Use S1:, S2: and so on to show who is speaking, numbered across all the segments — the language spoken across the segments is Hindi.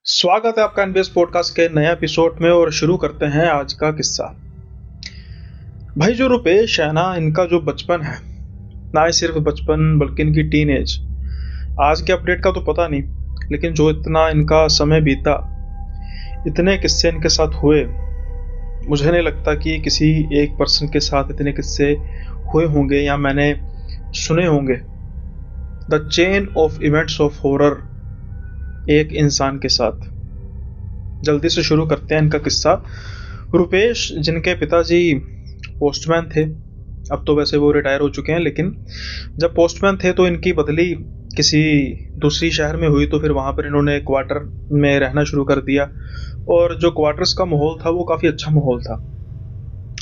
S1: स्वागत है आपका एनबीएस पॉडकास्ट के नए एपिसोड में और शुरू करते हैं आज का किस्सा। भाई जो रुपेश है ना, इनका जो बचपन है ना, ही सिर्फ बचपन बल्कि इनकी टीनेज, आज के अपडेट का तो पता नहीं, लेकिन जो इतना इनका समय बीता, इतने किस्से इनके साथ हुए, मुझे नहीं लगता कि किसी एक पर्सन के साथ इतने किस्से हुए होंगे या मैंने सुने होंगे। The chain of events of horror एक इंसान के साथ। जल्दी से शुरू करते हैं इनका किस्सा। रुपेश, जिनके पिताजी पोस्टमैन थे, अब तो वैसे वो रिटायर हो चुके हैं, लेकिन जब पोस्टमैन थे तो इनकी बदली किसी दूसरी शहर में हुई, तो फिर वहाँ पर इन्होंने क्वार्टर में रहना शुरू कर दिया। और जो क्वार्टर्स का माहौल था वो काफ़ी अच्छा माहौल था।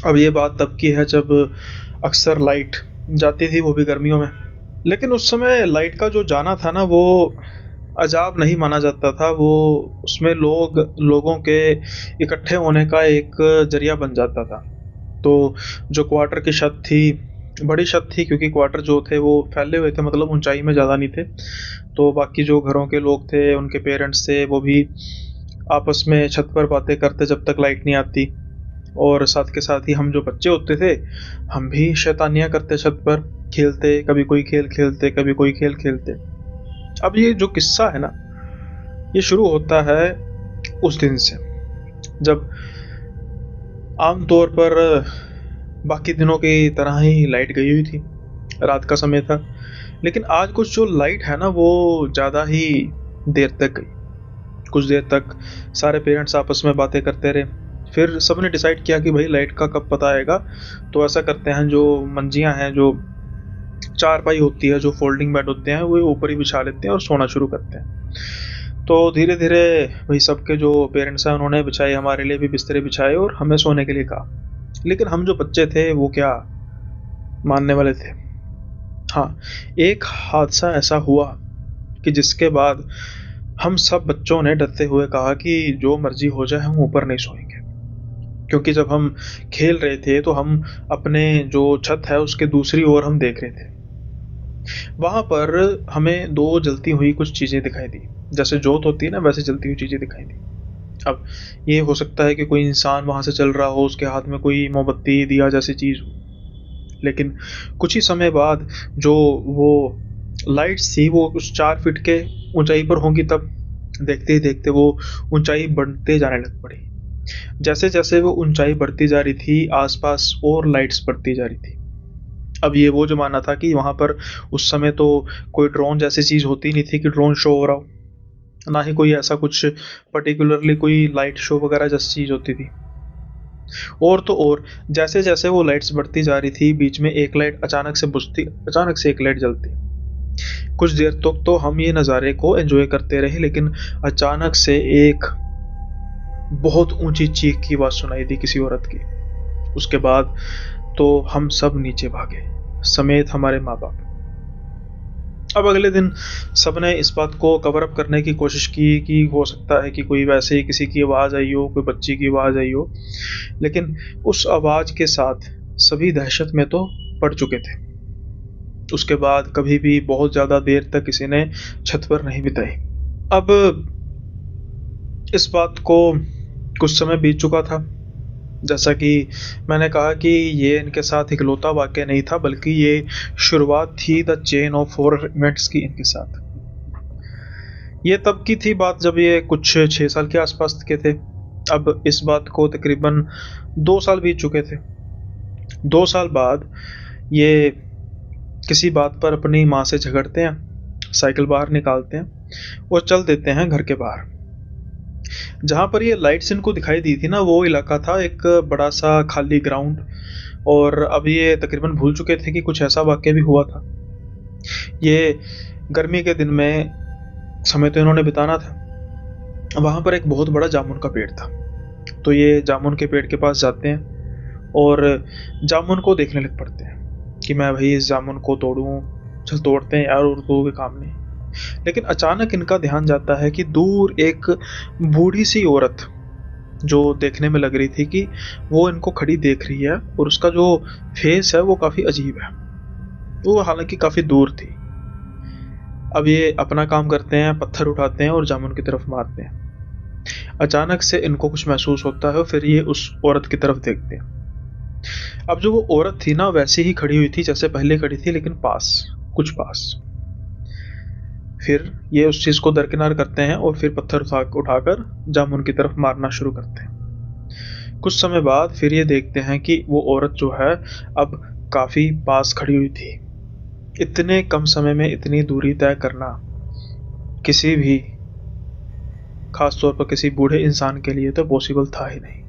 S1: अब ये बात तब की है जब अक्सर लाइट जाती थी, वो भी गर्मियों में। लेकिन उस समय लाइट का जो जाना था ना, वो अजाब नहीं माना जाता था। वो उसमें लोगों के इकट्ठे होने का एक जरिया बन जाता था। तो जो क्वार्टर की छत थी, बड़ी छत थी, क्योंकि क्वार्टर जो थे वो फैले हुए थे, मतलब ऊंचाई में ज़्यादा नहीं थे। तो बाकी जो घरों के लोग थे, उनके पेरेंट्स थे, वो भी आपस में छत पर बातें करते जब तक लाइट नहीं आती। और साथ के साथ ही हम जो बच्चे होते थे, हम भी शैतानियाँ करते छत पर, खेलते, कभी कोई खेल खेलते, कभी कोई खेल खेलते। अब ये जो किस्सा है ना, ये शुरू होता है उस दिन से जब आम तौर पर बाकी दिनों की तरह ही लाइट गई हुई थी। रात का समय था, लेकिन आज कुछ जो लाइट है ना, वो ज़्यादा ही देर तक गई। कुछ देर तक सारे पेरेंट्स आपस में बातें करते रहे। फिर सबने डिसाइड किया कि भाई लाइट का कब पता आएगा, तो ऐसा करते हैं, जो मंजियाँ हैं, जो चारपाई होती है, जो फोल्डिंग बेड होते हैं, वो ऊपर ही बिछा लेते हैं और सोना शुरू करते हैं। तो धीरे धीरे भाई सबके जो पेरेंट्स हैं उन्होंने बिछाए, हमारे लिए भी बिस्तरे बिछाए और हमें सोने के लिए कहा। लेकिन हम जो बच्चे थे वो क्या मानने वाले थे। हाँ, एक हादसा ऐसा हुआ कि जिसके बाद हम सब बच्चों ने डरते हुए कहा कि जो मर्जी हो जाए, हम ऊपर नहीं सोएंगे। क्योंकि जब हम खेल रहे थे तो हम अपने जो छत है उसके दूसरी ओर हम देख रहे थे। वहां पर हमें दो जलती हुई कुछ चीजें दिखाई दी। जैसे जोत होती है ना, वैसे जलती हुई चीजें दिखाई दी। अब ये हो सकता है कि कोई इंसान वहां से चल रहा हो, उसके हाथ में कोई मोमबत्ती दिया जैसी चीज हो। लेकिन कुछ ही समय बाद जो वो लाइट्स थी वो उस 4 फीट के ऊंचाई पर होंगी, तब देखते ही देखते वो ऊंचाई बढ़ते जाने लग पड़ी। जैसे जैसे वो ऊंचाई बढ़ती जा रही थी, आसपास और लाइट्स बढ़ती जा रही थी। अब ये वो जमाना था कि वहां पर उस समय तो कोई ड्रोन जैसी चीज होती नहीं थी कि ड्रोन शो हो रहा हो, ना ही कोई ऐसा कुछ पर्टिकुलरली कोई लाइट शो वगैरह जैसी चीज होती थी। और तो और, जैसे जैसे वो लाइट्स बढ़ती जा रही थी, बीच में एक लाइट अचानक से बुझती, अचानक से एक लाइट जलती। कुछ देर तक तो हम ये नज़ारे को एंजॉय करते रहे, लेकिन अचानक से एक बहुत ऊंची चीख की आवाज सुनाई दी किसी औरत की। उसके बाद तो हम सब नीचे भागे, समेत हमारे माँ बाप। अब अगले दिन सबने इस बात को कवर अप करने की कोशिश की कि हो सकता है कि कोई वैसे ही किसी की आवाज़ आई हो, कोई बच्ची की आवाज़ आई हो। लेकिन उस आवाज़ के साथ सभी दहशत में तो पड़ चुके थे। उसके बाद कभी भी बहुत ज़्यादा देर तक किसी ने छत पर नहीं बिताई। अब इस बात को कुछ समय बीत चुका था। जैसा कि मैंने कहा कि ये इनके साथ इकलौता वाक़या नहीं था, बल्कि ये शुरुआत थी the chain of horror events की इनके साथ। ये तब की थी बात जब ये कुछ 6 साल के आसपास के थे। अब इस बात को तकरीबन 2 साल बीत चुके थे। 2 साल बाद ये किसी बात पर अपनी माँ से झगड़ते हैं, साइकिल बाहर निकालते हैं और चल देते हैं घर के बाहर। जहाँ पर ये लाइट्स इनको दिखाई दी थी ना, वो इलाका था एक बड़ा सा खाली ग्राउंड। और अब ये तकरीबन भूल चुके थे कि कुछ ऐसा वाक़या भी हुआ था। ये गर्मी के दिन में समय तो इन्होंने बिताना था। वहाँ पर एक बहुत बड़ा जामुन का पेड़ था। तो ये जामुन के पेड़ के पास जाते हैं और जामुन को देखने लग पड़ते हैं कि मैं भाई इस जामुन को तोड़ूं। चल तोड़ते हैं यार, और तो कोई काम नहीं। लेकिन अचानक इनका ध्यान जाता है कि दूर एक बूढ़ी सी औरत, जो देखने में लग रही थी कि वो इनको खड़ी देख रही है, और उसका जो फेस है वो काफ़ी अजीब है। वो हालांकि काफ़ी दूर थी। अब ये अपना काम करते हैं, पत्थर उठाते हैं और जामुन की तरफ मारते हैं। अचानक से इनको कुछ महसूस होता है और फिर ये उस औरत की तरफ देखते हैं। अब जो वो औरत थी ना वैसे ही खड़ी हुई थी जैसे पहले खड़ी थी, लेकिन कुछ पास। फिर ये उस चीज को दरकिनार करते हैं और फिर पत्थर उठाकर जामुन की तरफ मारना शुरू करते हैं। कुछ समय बाद फिर ये देखते हैं कि वो औरत जो है अब काफी पास खड़ी हुई थी। इतने कम समय में इतनी दूरी तय करना किसी भी, खास तौर पर किसी बूढ़े इंसान के लिए तो पॉसिबल था ही नहीं।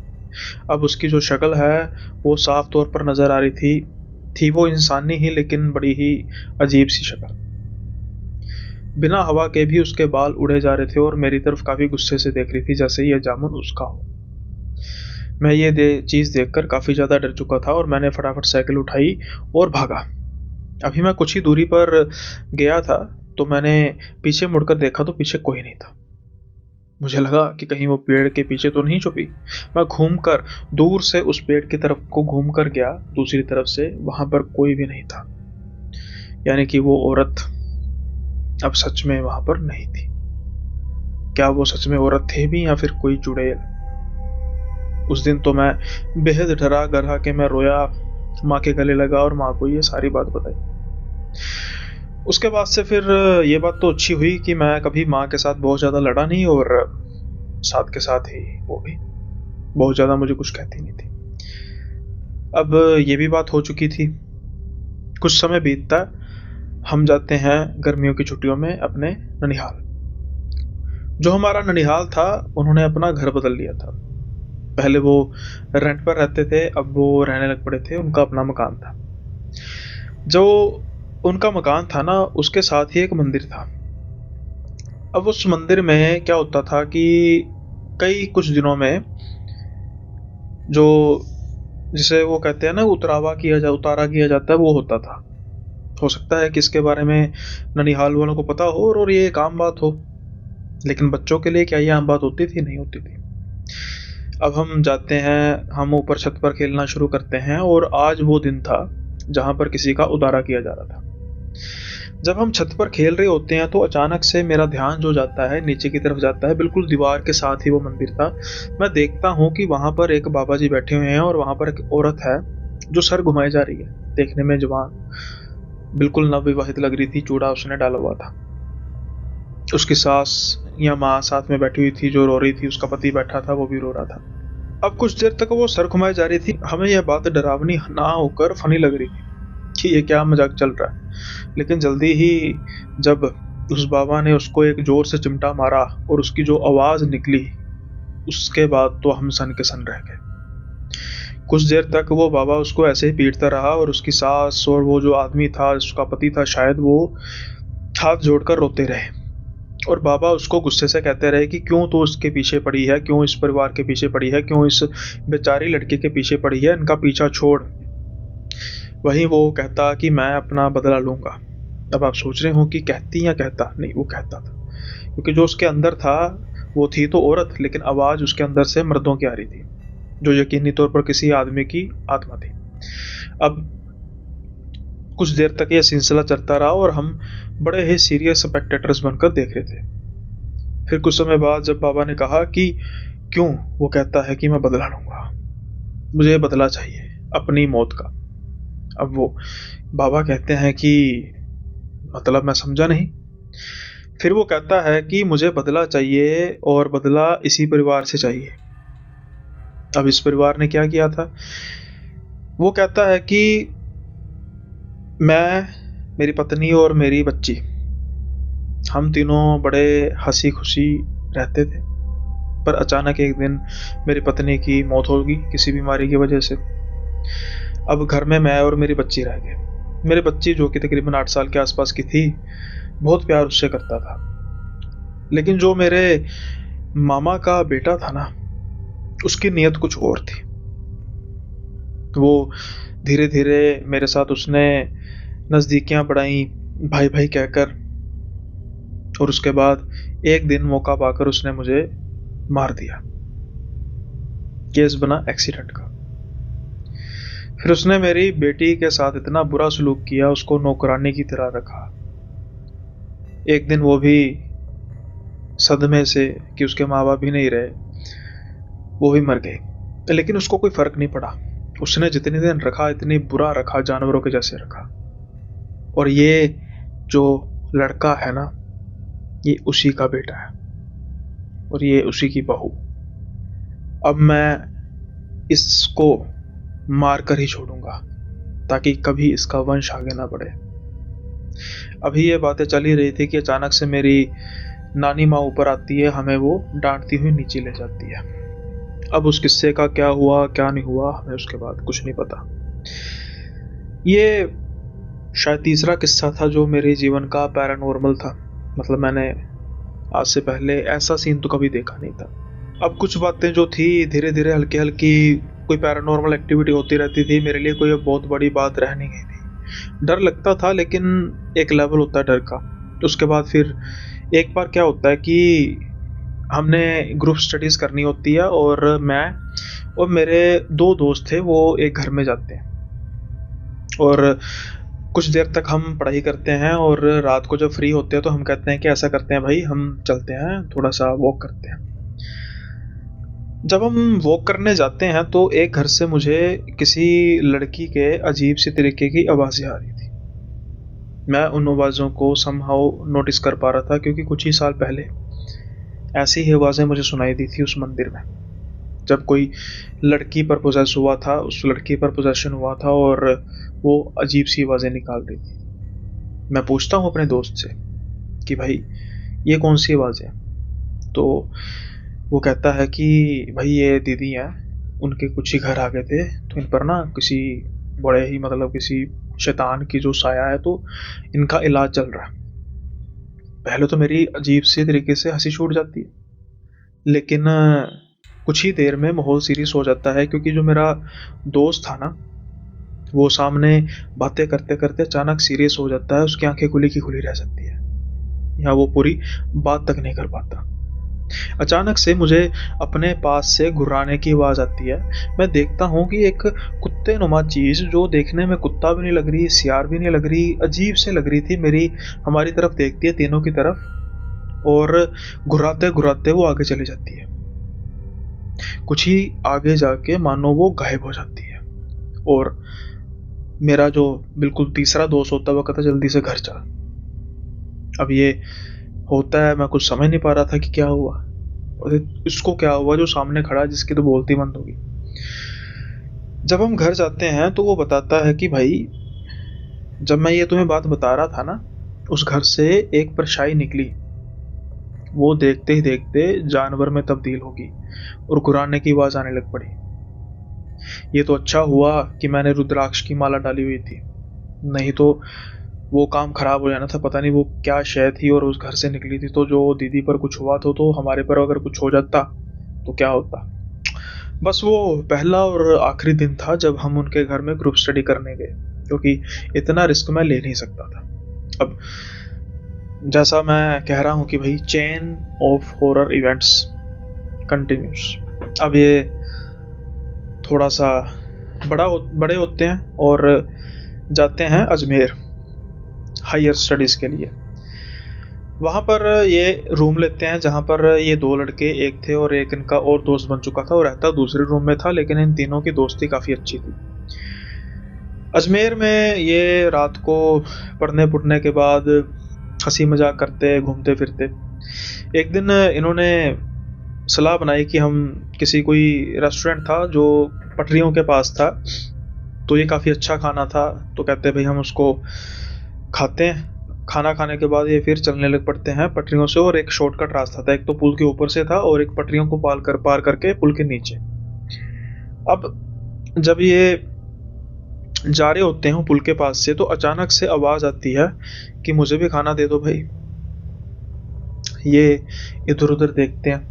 S1: अब उसकी जो शक्ल है वो साफ तौर पर नजर आ रही थी वो इंसानी ही, लेकिन बड़ी ही अजीब सी शक्ल। बिना हवा के भी उसके बाल उड़े जा रहे थे और मेरी तरफ काफी गुस्से से देख रही थी जैसे यह जामुन उसका हो। मैं ये चीज देखकर काफी ज्यादा डर चुका था और मैंने फटाफट साइकिल उठाई और भागा। अभी मैं कुछ ही दूरी पर गया था तो मैंने पीछे मुड़कर देखा तो पीछे कोई नहीं था। मुझे लगा कि कहीं वो पेड़ के पीछे तो नहीं छुपी। मैं घूमकर दूर से उस पेड़ की तरफ को घूमकर गया दूसरी तरफ से, वहां पर कोई भी नहीं था। यानी कि वो औरत अब सच में वहां पर नहीं थी। क्या वो सच में औरत थे भी या फिर कोई चुड़ैल? उस दिन तो मैं बेहद डरा गरा के मैं रोया, माँ के गले लगा और माँ को ये सारी बात बताई। उसके बाद से फिर ये बात तो अच्छी हुई कि मैं कभी माँ के साथ बहुत ज़्यादा लड़ा नहीं और साथ के साथ ही वो भी बहुत ज़्यादा मुझे कुछ कहती नहीं थी। अब ये भी बात हो चुकी थी। कुछ समय बीतता, हम जाते हैं गर्मियों की छुट्टियों में अपने ननिहाल। जो हमारा ननिहाल था उन्होंने अपना घर बदल लिया था। पहले वो रेंट पर रहते थे, अब वो रहने लग पड़े थे। उनका अपना मकान था। जो उनका मकान था ना उसके साथ ही एक मंदिर था। अब उस मंदिर में क्या होता था कि कई कुछ दिनों में जो जिसे वो कहते हैं ना उतारा किया जाता है वो होता था। हो सकता है कि इसके बारे में ननिहाल वालों को पता हो और ये एक आम बात हो, लेकिन बच्चों के लिए क्या ये आम बात होती थी? नहीं होती थी। अब हम जाते हैं, हम ऊपर छत पर खेलना शुरू करते हैं और आज वो दिन था जहां पर किसी का उतारा किया जा रहा था। जब हम छत पर खेल रहे होते हैं तो अचानक से मेरा ध्यान जो जाता है नीचे की तरफ जाता है। बिल्कुल दीवार के साथ ही वो मंदिर था। मैं देखता हूँ कि वहां पर एक बाबा जी बैठे हुए हैं और वहां पर एक औरत है जो सर घुमाई जा रही है। देखने में जवान, बिल्कुल नवविवाहित लग रही थी। चूड़ा उसने डाला हुआ था। उसकी सास या माँ साथ में बैठी हुई थी जो रो रही थी। उसका पति बैठा था, वो भी रो रहा था। अब कुछ देर तक वो सर घुमाई जा रही थी। हमें यह बात डरावनी ना होकर फनी लग रही थी कि ये क्या मजाक चल रहा है। लेकिन जल्दी ही जब उस बाबा ने उसको एक जोर से चिमटा मारा और उसकी जो आवाज निकली, उसके बाद तो हम सन के सन रह गए। कुछ देर तक वो बाबा उसको ऐसे ही पीटता रहा और उसकी सास और वो जो आदमी था, उसका पति था शायद, वो हाथ जोड़कर रोते रहे और बाबा उसको गुस्से से कहते रहे कि क्यों तो उसके पीछे पड़ी है, क्यों इस परिवार के पीछे पड़ी है, क्यों इस बेचारी लड़की के पीछे पड़ी है, इनका पीछा छोड़। वहीं वो कहता कि मैं अपना बदला लूंगा। अब आप सोच रहे हो कि कहती या कहता? नहीं, वो कहता था, क्योंकि जो उसके अंदर था वो थी तो औरत, लेकिन आवाज उसके अंदर से मर्दों की आ रही थी, जो यकीनी तौर पर किसी आदमी की आत्मा थी। अब कुछ देर तक यह सिलसिला चलता रहा और हम बड़े ही सीरियस स्पेक्टेटर्स बनकर देख रहे थे। फिर कुछ समय बाद जब बाबा ने कहा कि क्यों, वो कहता है कि मैं बदला लूंगा, मुझे बदला चाहिए अपनी मौत का। अब वो बाबा कहते हैं कि मतलब मैं समझा नहीं। फिर वो कहता है कि मुझे बदला चाहिए और बदला इसी परिवार से चाहिए। अब इस परिवार ने क्या किया था? वो कहता है कि मैं, मेरी पत्नी और मेरी बच्ची, हम तीनों बड़े हंसी खुशी रहते थे, पर अचानक एक दिन मेरी पत्नी की मौत होगी किसी बीमारी की वजह से। अब घर में मैं और मेरी बच्ची रह गए। मेरी बच्ची जो कि तकरीबन 8 साल के आसपास की थी, बहुत प्यार उससे करता था। लेकिन जो मेरे मामा का बेटा था ना, उसकी नीयत कुछ और थी। वो धीरे धीरे मेरे साथ उसने नज़दीकियां बढ़ाई, भाई भाई कहकर, और उसके बाद एक दिन मौका पाकर उसने मुझे मार दिया। केस बना एक्सीडेंट का। फिर उसने मेरी बेटी के साथ इतना बुरा सलूक किया, उसको नौकरानी की तरह रखा। एक दिन वो भी सदमे से कि उसके माँ बाप भी नहीं रहे, वो भी मर गई। लेकिन उसको कोई फर्क नहीं पड़ा, उसने जितने दिन रखा इतनी बुरा रखा, जानवरों के जैसे रखा। और ये जो लड़का है ना, ये उसी का बेटा है और ये उसी की बहू। अब मैं इसको मार कर ही छोड़ूंगा ताकि कभी इसका वंश आगे ना बढ़े। अभी ये बातें चल ही रही थी कि अचानक से मेरी नानी माँ ऊपर आती है, हमें वो डांटती हुई नीचे ले जाती है। अब उस किस्से का क्या हुआ क्या नहीं हुआ हमें उसके बाद कुछ नहीं पता। ये शायद तीसरा किस्सा था जो मेरे जीवन का पैरानॉर्मल था। मतलब मैंने आज से पहले ऐसा सीन तो कभी देखा नहीं था। अब कुछ बातें जो थी धीरे धीरे हल्की हल्की कोई पैरानॉर्मल एक्टिविटी होती रहती थी, मेरे लिए कोई बहुत बड़ी बात रह नहीं गई थी। डर लगता था, लेकिन एक लेवल होता है डर का। उसके बाद फिर एक बार क्या होता है कि हमने ग्रुप स्टडीज करनी होती है और मैं और मेरे दो दोस्त थे, वो एक घर में जाते हैं और कुछ देर तक हम पढ़ाई करते हैं और रात को जब फ्री होते हैं तो हम कहते हैं कि ऐसा करते हैं भाई, हम चलते हैं थोड़ा सा वॉक करते हैं। जब हम वॉक करने जाते हैं तो एक घर से मुझे किसी लड़की के अजीब सी तरीके की आवाज़ें आ रही थी। मैं उन आवाज़ों को समहाउ नोटिस कर पा रहा था क्योंकि कुछ ही साल पहले ऐसी ही आवाज़ें मुझे सुनाई दी थी उस मंदिर में, जब कोई लड़की पर पोजेस हुआ था, उस लड़की पर पोजेशन हुआ था और वो अजीब सी आवाज़ें निकाल रही थी। मैं पूछता हूँ अपने दोस्त से कि भाई ये कौन सी आवाज़ है, तो वो कहता है कि भाई ये दीदी हैं, उनके कुछ ही घर आ गए थे तो इन पर ना किसी बड़े ही मतलब किसी शैतान की जो साया है तो इनका इलाज चल रहा है। पहले तो मेरी अजीब सी तरीके से हंसी छूट जाती है, लेकिन कुछ ही देर में माहौल सीरियस हो जाता है क्योंकि जो मेरा दोस्त था ना, वो सामने बातें करते करते अचानक सीरियस हो जाता है। उसकी आंखें खुली की खुली रह जाती है या वो पूरी बात तक नहीं कर पाता। अचानक से मुझे अपने पास से घुर्राने की आवाज़ आती है। मैं देखता हूँ कि एक कुत्ते नुमा चीज़ जो देखने में कुत्ता भी नहीं लग रही, सियार भी नहीं लग रही, अजीब से लग रही थी, हमारी तरफ देखती है, तीनों की तरफ, और घुराते घुराते वो आगे चली जाती है। कुछ ही आगे जाके मानो वो गायब हो जाती है और मेरा जो बिल्कुल तीसरा दोस्त होता है वो कहता जल्दी से घर चल। अब ये होता है, मैं कुछ समझ नहीं पा रहा था कि क्या हुआ और इसको क्या हुआ जो सामने खड़ा है जिसकी तो बोलती बंद होगी। जब हम घर जाते हैं तो वो बताता है कि भाई जब मैं ये तुम्हें बात बता रहा था ना, उस घर से एक परछाई निकली, वो देखते ही देखते जानवर में तब्दील होगी और घुराने की आवाज आने लग पड़ी। ये तो अच्छा हुआ कि मैंने रुद्राक्ष की माला डाली हुई थी, नहीं तो वो काम खराब हो जाना था। पता नहीं वो क्या शय थी और उस घर से निकली थी, तो जो दीदी पर कुछ हुआ तो हमारे पर अगर कुछ हो जाता तो क्या होता। बस वो पहला और आखिरी दिन था जब हम उनके घर में ग्रुप स्टडी करने गए, क्योंकि इतना रिस्क मैं ले नहीं सकता था। अब जैसा मैं कह रहा हूँ कि भाई chain of horror events continuous. अब ये थोड़ा सा बड़े होते हैं और जाते हैं अजमेर हायर स्टडीज़ के लिए। वहाँ पर ये रूम लेते हैं जहाँ पर ये दो लड़के, एक थे और एक इनका और दोस्त बन चुका था, और रहता दूसरे रूम में था, लेकिन इन तीनों की दोस्ती काफ़ी अच्छी थी। अजमेर में ये रात को पढ़ने के बाद हंसी मजाक करते घूमते फिरते, एक दिन इन्होंने सलाह बनाई कि हम किसी कोई रेस्टोरेंट था जो पटरियों के पास था, तो ये काफ़ी अच्छा खाना था, तो कहते भाई हम उसको खाते हैं। खाना खाने के बाद ये फिर चलने लग पड़ते हैं पटरियों से, और एक शॉर्टकट रास्ता था, एक तो पुल के ऊपर से था और एक पटरियों को पार करके पुल के नीचे। अब जब ये जा रहे होते हैं पुल के पास से तो अचानक से आवाज़ आती है कि मुझे भी खाना दे दो भाई। ये इधर उधर देखते हैं,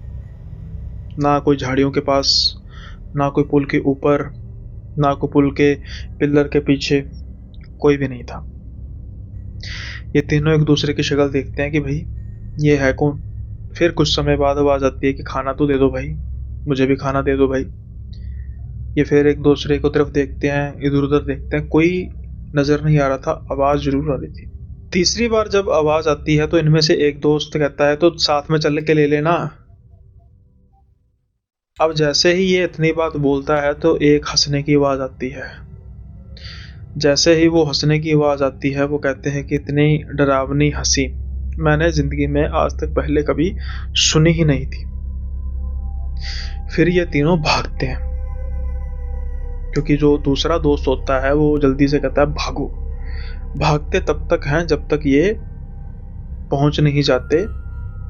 S1: ना कोई झाड़ियों के पास, ना कोई पुल के ऊपर, ना कोई पुल के पिलर के पीछे, कोई भी नहीं था। ये तीनों एक दूसरे की शक्ल देखते हैं कि भाई ये है कौन। फिर कुछ समय बाद आवाज़ आती है कि खाना तो दे दो भाई, मुझे भी खाना दे दो भाई। ये फिर एक दूसरे को तरफ देखते हैं, इधर उधर देखते हैं, कोई नज़र नहीं आ रहा था, आवाज़ जरूर आ रही थी। तीसरी बार जब आवाज़ आती है तो इनमें से एक दोस्त कहता है तो साथ में चल के ले लेना। अब जैसे ही ये इतनी बात बोलता है तो एक हंसने की आवाज़ आती है। जैसे ही वो हंसने की आवाज़ आती है, वो कहते हैं कि इतनी डरावनी हंसी मैंने ज़िंदगी में आज तक पहले कभी सुनी ही नहीं थी। फिर ये तीनों भागते हैं, क्योंकि जो दूसरा दोस्त होता है वो जल्दी से कहता है भागो। भागते तब तक हैं जब तक ये पहुंच नहीं जाते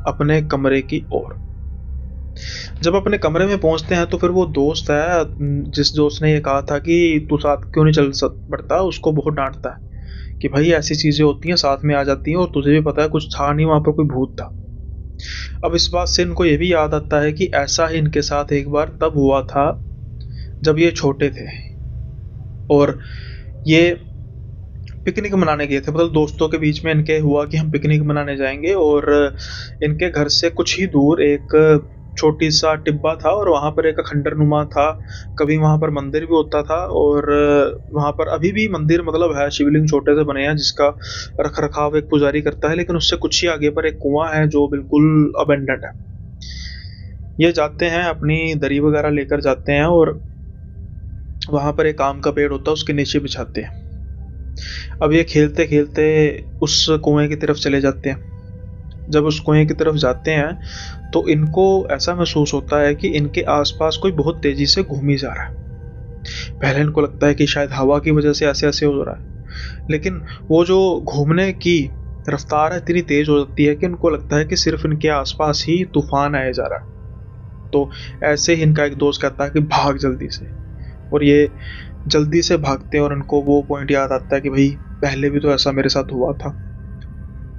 S1: अपने कमरे की ओर। जब अपने कमरे में पहुंचते हैं तो फिर वो दोस्त है, जिस दोस्त ने ये कहा था कि तू साथ क्यों नहीं चल पड़ता, उसको बहुत डांटता है कि भाई ऐसी चीजें होती हैं, साथ में आ जाती हैं, और तुझे भी पता है कुछ था नहीं, वहां पर कोई भूत था। अब इस बात से इनको ये भी याद आता है कि ऐसा ही इनके साथ एक बार तब हुआ था जब ये छोटे थे, और ये पिकनिक मनाने गए थे। मतलब दोस्तों के बीच में इनके हुआ कि हम पिकनिक मनाने जाएंगे, और इनके घर से कुछ ही दूर एक छोटी सा टिब्बा था, और वहाँ पर एक खंडर नुमा था। कभी वहाँ पर मंदिर भी होता था, और वहाँ पर अभी भी मंदिर मतलब है, शिवलिंग छोटे से बने हैं जिसका रख रखाव एक पुजारी करता है। लेकिन उससे कुछ ही आगे पर एक कुआं है जो बिल्कुल अबेंडेंट है। ये जाते हैं, अपनी दरी वगैरह लेकर जाते हैं, और वहाँ पर एक आम का पेड़ होता है, उसके नीचे बिछाते हैं। अब ये खेलते खेलते उस कुएं की तरफ चले जाते हैं। जब उस कुएं की तरफ जाते हैं तो इनको ऐसा महसूस होता है कि इनके आसपास कोई बहुत तेजी से घूम ही जा रहा है। पहले इनको लगता है कि शायद हवा की वजह से ऐसे ऐसे हो रहा है, लेकिन वो जो घूमने की रफ्तार है इतनी तेज हो जाती है कि इनको लगता है कि सिर्फ इनके आसपास ही तूफान आए जा रहा है। तो ऐसे ही इनका एक दोस्त कहता है कि भाग जल्दी से, और ये जल्दी से भागते हैं, और इनको वो पॉइंट याद आता है कि भाई पहले भी तो ऐसा मेरे साथ हुआ था,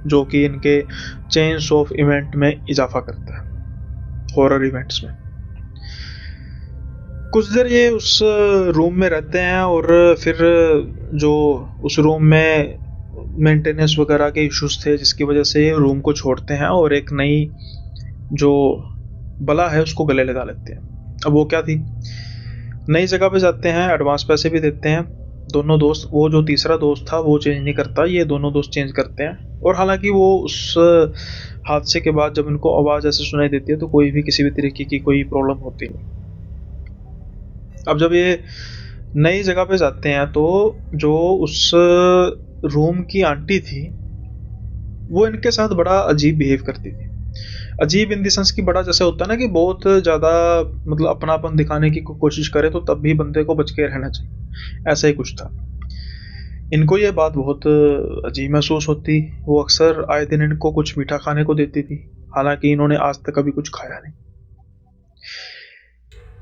S1: जो कि इनके चेन्स ऑफ इवेंट में इजाफा करता है, हॉरर इवेंट्स में। कुछ देर ये उस रूम में रहते हैं, और फिर जो उस रूम में मेंटेनेंस वगैरह के इश्यूज थे जिसकी वजह से ये रूम को छोड़ते हैं, और एक नई जो बला है उसको गले लगा लेते हैं। अब वो क्या थी, नई जगह पे जाते हैं, एडवांस पैसे भी देते हैं दोनों दोस्त। वो जो तीसरा दोस्त था वो चेंज नहीं करता, ये दोनों दोस्त चेंज करते हैं। और हालांकि वो उस हादसे के बाद जब इनको आवाज़ ऐसे सुनाई देती है तो कोई भी किसी भी तरीके की कोई प्रॉब्लम होती नहीं। अब जब ये नई जगह पे जाते हैं तो जो उस रूम की आंटी थी वो इनके साथ बड़ा अजीब बिहेव करती थी। अजीब इन द सेंस कि बड़ा जैसे होता है ना कि बहुत ज़्यादा मतलब अपनापन दिखाने की कोशिश करे तो तब भी बंदे को बच के रहना चाहिए, ऐसा ही कुछ था। इनको ये बात बहुत अजीब महसूस होती। वो अक्सर आए दिन इनको कुछ मीठा खाने को देती थी, हालांकि इन्होंने आज तक कभी कुछ खाया नहीं।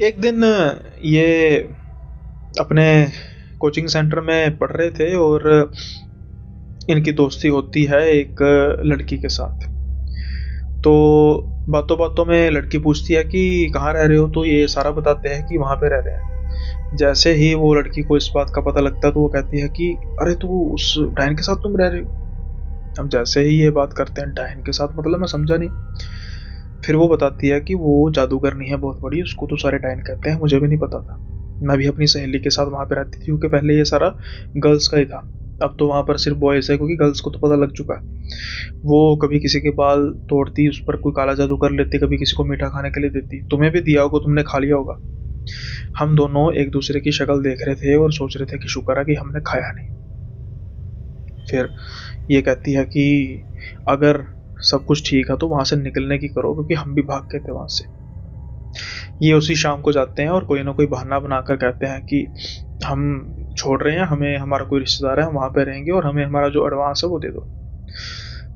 S1: एक दिन ये अपने कोचिंग सेंटर में पढ़ रहे थे, और इनकी दोस्ती होती है एक लड़की के साथ। तो बातों बातों में लड़की पूछती है कि कहाँ रह रहे हो, तो ये सारा बताते हैं कि वहाँ पे रह रहे हैं। जैसे ही वो लड़की को इस बात का पता लगता है तो वो कहती है कि अरे तू उस डायन के साथ तुम रह रहे हो। अब जैसे ही ये बात करते हैं, डायन के साथ मतलब मैं समझा नहीं। फिर वो बताती है कि वो जादूगरनी है बहुत बड़ी, उसको तो सारे डायन कहते हैं, मुझे भी नहीं पता था। मैं भी अपनी सहेली के साथ वहाँ पे रहती थी, क्योंकि पहले ये सारा गर्ल्स का ही था। अब तो वहाँ पर सिर्फ बॉयज़ है, क्योंकि गर्ल्स को तो पता लग चुका है। वो कभी किसी के बाल तोड़ती, उस पर कोई काला जादू कर लेती, कभी किसी को मीठा खाने के लिए देती। तुम्हें भी दिया होगा, तुमने खा लिया होगा। हम दोनों एक दूसरे की शक्ल देख रहे थे और सोच रहे थे कि शुक्र है कि हमने खाया नहीं। फिर ये कहती है कि अगर सब कुछ ठीक है तो वहाँ से निकलने की करो, क्योंकि हम भी भाग गए थे वहाँ से। ये उसी शाम को जाते हैं और कोई ना कोई बहाना बनाकर कहते हैं कि हम छोड़ रहे हैं, हमें हमारा कोई रिश्तेदार है, हम वहाँ पे रहेंगे, और हमें हमारा जो एडवांस है वो दे दो।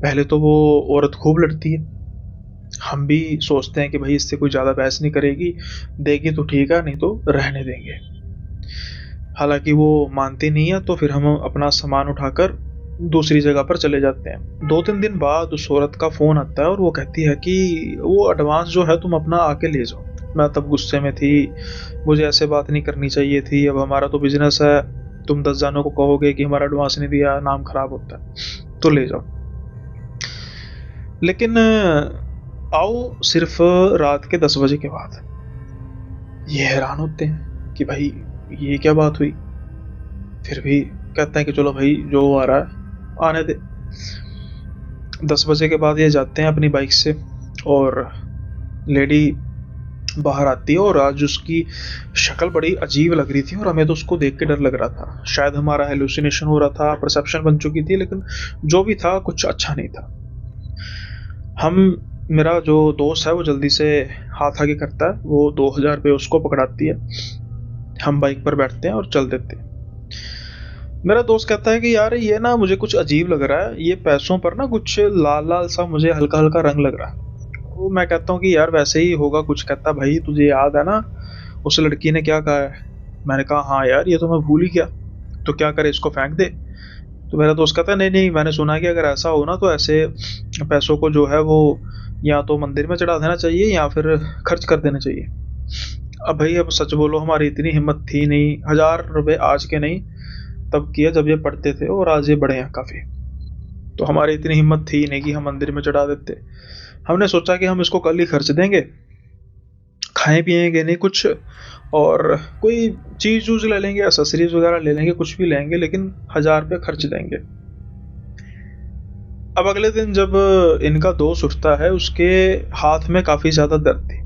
S1: पहले तो वो औरत खूब लड़ती है। हम भी सोचते हैं कि भाई इससे कोई ज़्यादा बहस नहीं करेगी, देगी तो ठीक है, नहीं तो रहने देंगे। हालांकि वो मानती नहीं है, तो फिर हम अपना सामान उठाकर दूसरी जगह पर चले जाते हैं। 2-3 दिन बाद उस औरत का फ़ोन आता है, और वो कहती है कि वो एडवांस जो है तुम अपना आके ले जाओ। मैं तब गुस्से में थी, मुझे ऐसे बात नहीं करनी चाहिए थी। अब हमारा तो बिजनेस है, तुम 10 जानों को कहोगे कि हमारा एडवांस नहीं दिया, नाम खराब होता है, तो ले जाओ। लेकिन आओ सिर्फ रात के 10 बजे के बाद। ये हैरान होते हैं कि भाई ये क्या बात हुई। फिर भी कहते हैं कि चलो भाई जो आ रहा है आने दे। 10 बजे के बाद ये जाते हैं अपनी बाइक से, और लेडी बाहर आती है और आज उसकी शक्ल बड़ी अजीब लग रही थी और हमें तो उसको देख के डर लग रहा था। शायद हमारा हेलुसिनेशन हो रहा था, परसेप्शन बन चुकी थी, लेकिन जो भी था कुछ अच्छा नहीं था। हम मेरा जो दोस्त है वो जल्दी से हाथ आगे करता है, वो 2000 रुपये उसको पकड़ाती है। हम बाइक पर बैठते हैं और चल देते हैं। मेरा दोस्त कहता है कि यार ये ना मुझे कुछ अजीब लग रहा है, ये पैसों पर ना कुछ लाल लाल सा मुझे हल्का हल्का रंग लग रहा है। वो मैं कहता हूँ कि यार वैसे ही होगा कुछ। कहता भाई तुझे याद है ना उस लड़की ने क्या कहा है? मैंने कहा हाँ यार ये तो मैं भूल ही गया। तो क्या करे, इसको फेंक दे? तो मेरा दोस्त कहता है नहीं नहीं, मैंने सुना कि अगर ऐसा हो ना तो ऐसे पैसों को जो है वो या तो मंदिर में चढ़ा देना चाहिए या फिर खर्च कर देना चाहिए। अब भाई अब सच बोलो हमारी इतनी हिम्मत थी नहीं। 1000 रुपये आज के नहीं, तब किया जब ये पढ़ते थे और आज ये बड़े हैं काफ़ी। तो हमारी इतनी हिम्मत थी नहीं कि हम मंदिर में चढ़ा देते। हमने सोचा कि हम इसको कल ही खर्च देंगे, खाएं पिएंगे नहीं कुछ, और कोई चीज़ वूज ले लेंगे, एसेसरीज वगैरह ले लेंगे, कुछ भी लेंगे, लेकिन 1000 रुपये खर्च देंगे। अब अगले दिन जब इनका दोस्त उठता है उसके हाथ में काफ़ी ज़्यादा दर्द थी।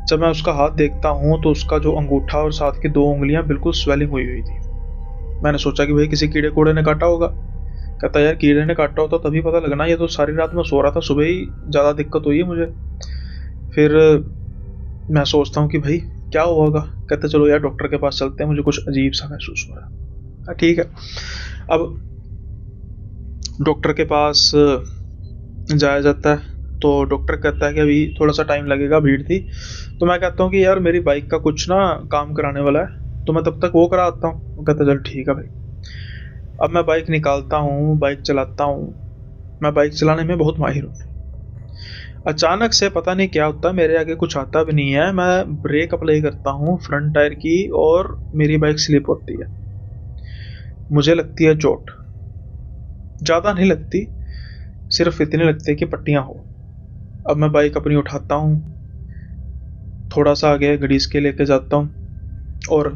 S1: जब मैं उसका हाथ देखता हूँ तो उसका जो अंगूठा और साथ की 2 उंगलियां बिल्कुल स्वेलिंग हुई हुई थी। मैंने सोचा कि भाई किसी कीड़े कूड़े ने काटा होगा। कहता यार कीड़े ने काटा होता तभी पता लगना, ये तो सारी रात मैं सो रहा था, सुबह ही ज़्यादा दिक्कत हुई है मुझे। फिर मैं सोचता हूँ कि भाई क्या हुआ होगा। कहता चलो यार डॉक्टर के पास चलते हैं, मुझे कुछ अजीब सा महसूस हो रहा है। ठीक है। अब डॉक्टर के पास जाया जाता है तो डॉक्टर कहता है कि अभी थोड़ा सा टाइम लगेगा, भीड़ थी। तो मैं कहता हूँ कि यार मेरी बाइक का कुछ ना काम कराने वाला है, तो मैं तब तक वो करा आता हूँ। वो कहता चल ठीक है भाई। अब मैं बाइक निकालता हूँ, बाइक चलाता हूँ। मैं बाइक चलाने में बहुत माहिर हूँ। अचानक से पता नहीं क्या होता है, मेरे आगे कुछ आता भी नहीं है, मैं ब्रेक अप्लाई करता हूँ फ्रंट टायर की और मेरी बाइक स्लिप होती है। मुझे लगती है चोट। ज़्यादा नहीं लगती, सिर्फ इतनी लगती है कि पट्टियाँ हो। अब मैं बाइक अपनी उठाता हूँ, थोड़ा सा आगे घड़ीस के लेके जाता हूँ और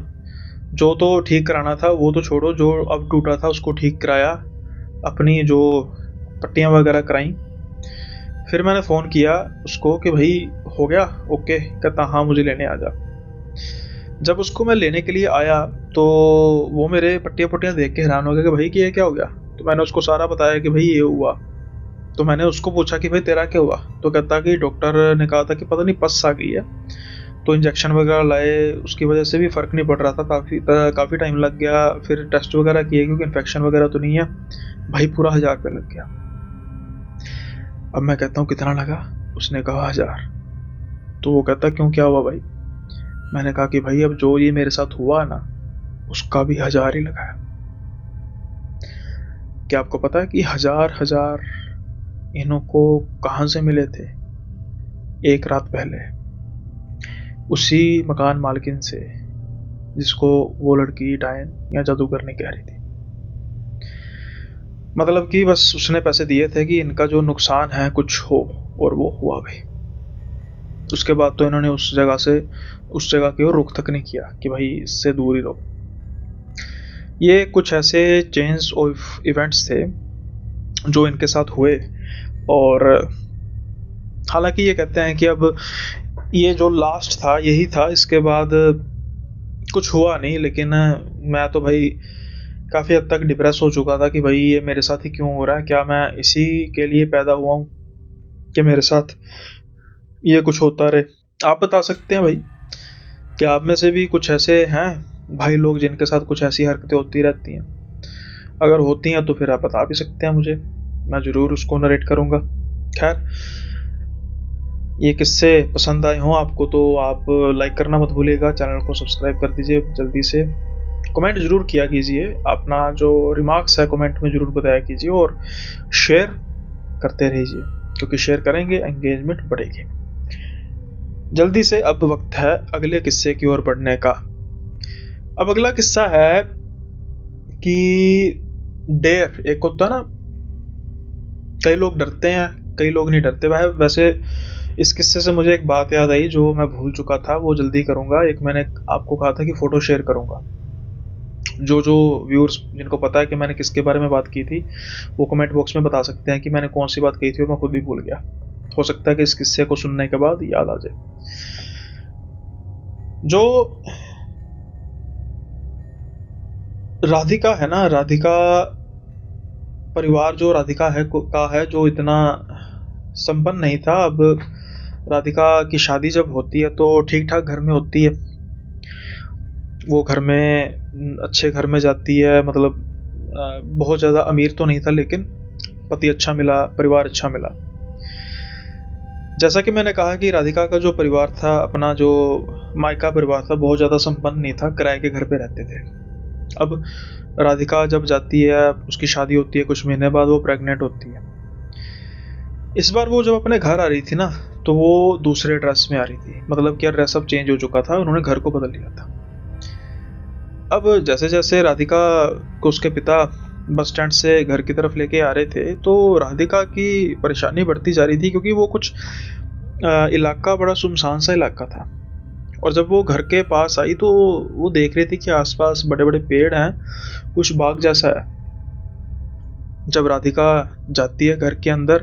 S1: जो तो ठीक कराना था वो तो छोड़ो, जो अब टूटा था उसको ठीक कराया, अपनी जो पट्टियाँ वगैरह कराई। फिर मैंने फ़ोन किया उसको कि भाई हो गया ओके? कहता हाँ मुझे लेने आ जा। जब उसको मैं लेने के लिए आया तो वो मेरे पट्टियाँ पुट्टियाँ देख के हैरान हो गया कि भाई कि ये क्या हो गया। तो मैंने उसको सारा बताया कि भाई ये हुआ। तो मैंने उसको पूछा कि भाई तेरा क्या हुआ? तो कहता कि डॉक्टर ने कहा था कि पता नहीं पस आ गई है, तो इंजेक्शन वगैरह लाए, उसकी वजह से भी फ़र्क नहीं पड़ रहा था, काफ़ी टाइम लग गया। फिर टेस्ट वगैरह किए क्योंकि इन्फेक्शन वगैरह तो नहीं है। भाई पूरा 1000 रुपये लग गया। अब मैं कहता हूँ कितना लगा? उसने कहा 1000। तो वो कहता क्यों क्या हुआ भाई? मैंने कहा कि भाई अब जो ये मेरे साथ हुआ ना उसका भी 1000 ही लगा है। क्या आपको पता है कि 1000 इन्हों को कहाँ से मिले थे? एक रात पहले उसी मकान मालकिन से जिसको वो लड़की डायन या जादूगरनी कह रही थी। मतलब कि बस उसने पैसे दिए थे कि इनका जो नुकसान है कुछ हो, और वो हुआ भी। उसके बाद तो इन्होंने उस जगह की ओर रुख तक नहीं किया कि भाई इससे दूर ही रहो। ये कुछ ऐसे चेंज ऑफ इवेंट्स थे जो इनके साथ हुए। और हालांकि ये कहते हैं कि अब ये जो लास्ट था यही था, इसके बाद कुछ हुआ नहीं। लेकिन मैं तो भाई काफ़ी हद तक डिप्रेस हो चुका था कि भाई ये मेरे साथ ही क्यों हो रहा है, क्या मैं इसी के लिए पैदा हुआ हूँ कि मेरे साथ ये कुछ होता रहे। आप बता सकते हैं भाई, क्या आप में से भी कुछ ऐसे हैं भाई लोग जिनके साथ कुछ ऐसी हरकतें होती रहती हैं? अगर होती हैं तो फिर आप बता भी सकते हैं मुझे, मैं ज़रूर उसको नरेट करूँगा। खैर, ये किस्से पसंद आए हों आपको तो आप लाइक करना मत भूलिएगा, चैनल को सब्सक्राइब कर दीजिए जल्दी से। कमेंट ज़रूर किया कीजिए, अपना जो रिमार्क्स है कमेंट में ज़रूर बताया कीजिए, और शेयर करते रहिए क्योंकि शेयर करेंगे एंगेजमेंट बढ़ेगी। जल्दी से अब वक्त है अगले किस्से की ओर बढ़ने का। अब अगला किस्सा है कि डेयर एक होता है ना, कई लोग डरते हैं कई लोग नहीं डरते। वैसे इस किस्से से मुझे एक बात याद आई जो मैं भूल चुका था, वो जल्दी करूंगा। एक मैंने आपको कहा था कि फ़ोटो शेयर करूंगा। जो व्यूअर्स जिनको पता है कि मैंने किसके बारे में बात की थी वो कमेंट बॉक्स में बता सकते हैं कि मैंने कौन सी बात कही थी और मैं खुद भी भूल गया। हो सकता है कि इस किस्से को सुनने के बाद याद आ जाए। जो राधिका है ना, राधिका परिवार जो राधिका है का है, जो इतना संपन्न नहीं था। अब राधिका की शादी जब होती है तो ठीक ठाक घर में होती है। वो घर में अच्छे घर में जाती है, मतलब बहुत ज़्यादा अमीर तो नहीं था, लेकिन पति अच्छा मिला, परिवार अच्छा मिला। जैसा कि मैंने कहा कि राधिका का जो परिवार था, अपना जो मायका परिवार था, बहुत ज़्यादा संपन्न नहीं था, किराए के घर पे रहते थे। अब राधिका जब जाती है, उसकी शादी होती है, कुछ महीने बाद वो प्रेग्नेंट होती है। इस बार वो जब अपने घर आ रही थी ना, तो वो दूसरे ड्रेस में आ रही थी, मतलब कि ड्रेस अब चेंज हो चुका था, उन्होंने घर को बदल लिया था। अब जैसे जैसे राधिका को उसके पिता बस स्टैंड से घर की तरफ लेके आ रहे थे, तो राधिका की परेशानी बढ़ती जा रही थी, क्योंकि वो कुछ इलाका बड़ा सुनसान सा इलाका था। और जब वो घर के पास आई तो वो देख रही थी कि आसपास बड़े बड़े पेड़ हैं, कुछ बाग जैसा है। जब राधिका जाती है घर के अंदर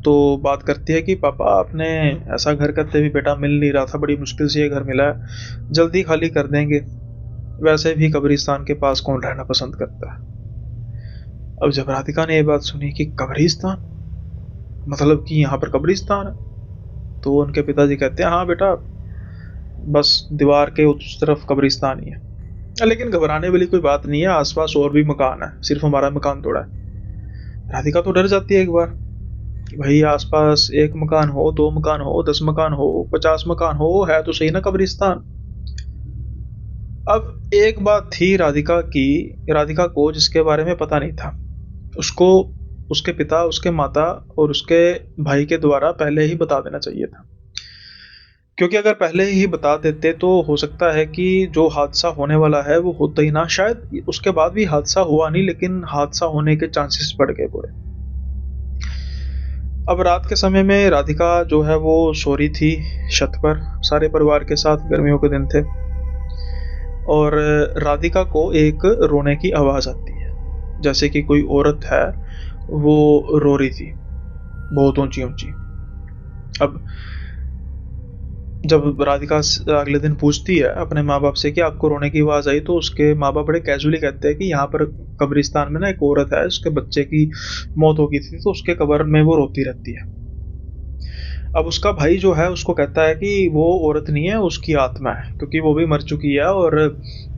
S1: तो बात करती है कि पापा, आपने ऐसा घर कहते भी बेटा मिल नहीं रहा था, बड़ी मुश्किल से ये घर मिला है, जल्दी खाली कर देंगे, वैसे भी कब्रिस्तान के पास कौन रहना पसंद करता है। अब जब राधिका ने ये बात सुनी कि कब्रिस्तान, मतलब कि यहाँ पर कब्रिस्तान है, तो उनके पिताजी कहते हैं हाँ बेटा, बस दीवार के उस तरफ कब्रिस्तान ही है, लेकिन घबराने वाली कोई बात नहीं है, आसपास और भी मकान है, सिर्फ हमारा मकान थोड़ा है। राधिका तो डर जाती है एक बार कि भाई आसपास एक मकान हो, 2 मकान हो, 10 मकान हो, 50 मकान हो, है तो सही ना कब्रिस्तान। अब एक बात थी राधिका की, राधिका को जिसके बारे में पता नहीं था, उसको उसके पिता, उसके माता और उसके भाई के द्वारा पहले ही बता देना चाहिए था। क्योंकि अगर पहले ही बता देते तो हो सकता है कि जो हादसा होने वाला है वो होता ही ना, शायद उसके बाद भी हादसा हुआ नहीं, लेकिन हादसा होने के चांसेस बढ़ गए पूरे। अब रात के समय में राधिका जो है वो सो रही थी छत पर सारे परिवार के साथ, गर्मियों के दिन थे, और राधिका को एक रोने की आवाज़ आती है, जैसे कि कोई औरत है वो रो रही थी बहुत ऊंची ऊंची। अब जब राधिका अगले दिन पूछती है अपने माँ बाप से कि आपको रोने की आवाज़ आई, तो उसके माँ बाप बड़े कैजुअली कहते हैं कि यहाँ पर कब्रिस्तान में ना एक औरत है, उसके बच्चे की मौत हो गई थी, तो उसके कब्र में वो रोती रहती है। अब उसका भाई जो है उसको कहता है कि वो औरत नहीं है, उसकी आत्मा है, क्योंकि वो भी मर चुकी है, और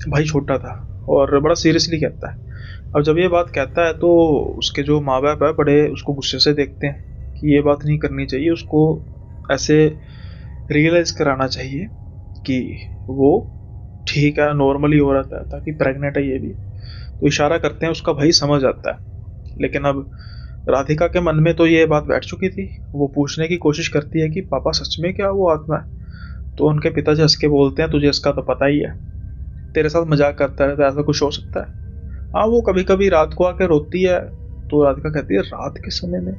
S1: भाई छोटा था, और बड़ा सीरियसली कहता है। अब जब ये बात कहता है तो उसके जो माँ बाप है बड़े उसको गुस्से से देखते हैं कि ये बात नहीं करनी चाहिए, उसको ऐसे रियलाइज कराना चाहिए कि वो ठीक है, नॉर्मली औरत है, ताकि प्रेग्नेंट है ये भी, तो इशारा करते हैं, उसका भाई समझ आता है। लेकिन अब राधिका के मन में तो ये बात बैठ चुकी थी, वो पूछने की कोशिश करती है कि पापा सच में क्या वो आत्मा है? तो उनके पिताजी हंस के बोलते हैं तुझे इसका तो पता ही है, तेरे साथ मजाक करता रहता है, ऐसा कुछ हो सकता है? हाँ, वो कभी कभी रात को आके रोती है। तो राधिका कहती है रात के समय में?